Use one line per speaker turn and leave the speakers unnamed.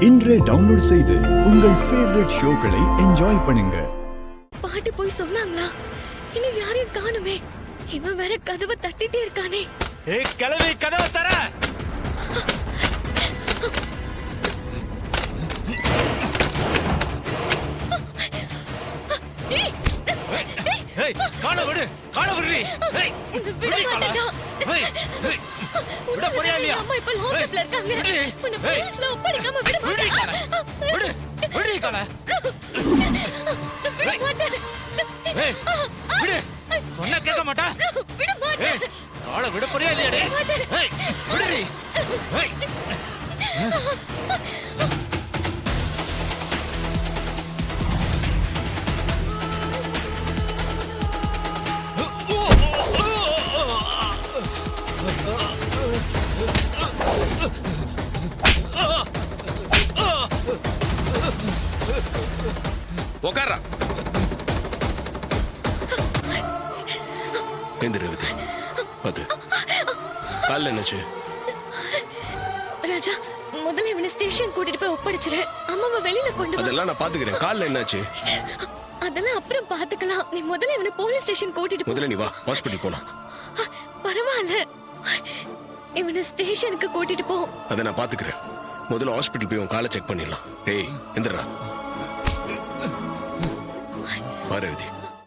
இன்றே டவுன்லோட் செய்து உங்கள் ஃபேவரட் ஷோக்களை என்ஜாய் பண்ணுங்க.
பாட்டி போய் சொன்னாங்களா? இன்னும் யாரையும் காணுமே. இவன் வேற கதவை தட்டிட்டே இருக்கானே.
ஏய் கிளவி, கதவை தர. ஏய் காண விடு, காண விடுறீ. ஏய் விடு காண. ஏய் விட போறியா இல்லையா?
அம்மா இப்ப ஹாஸ்பிடல்ல இருக்காங்க. உன்னை போலீஸ்ல ஒப்படைக்காம விட
விடு காண. விடு விடு காண. ஏய் விடு. சொன்னா கேட்க மாட்டா?
விட மாட்டேன்.
ஏய் காண விட போறியா இல்லையா டேய்? ஏய் விடுறீ. ஏய்
உக்காரா. எந்திரவது அது காலைல என்னாச்சு?
ராஜா, முதல்ல இவனை ஸ்டேஷன் கூட்டிட்டு போய் ஒப்படைச்சிரு. அம்மாவை வெளியில கொண்டு வா.
அதெல்லாம் நான் பாத்துக்கிறேன். காலைல என்னாச்சு?
அதெல்லாம் அப்புறம் பாத்துக்கலாம். நீ முதல்ல இவனை போலீஸ் ஸ்டேஷன் கூட்டிட்டு போ.
முதல்ல நீ வா, ஹாஸ்பிடல் போலாம்.
பரவாயில்ல, இவனை ஸ்டேஷனுக்கு கூட்டிட்டு போ.
அதை நான் பாத்துக்கிறேன். முதல்ல ஹாஸ்பிடல் போய் உன் காலை செக் பண்ணிடலாம். ஏய் எந்திரா. பாரு ரவி,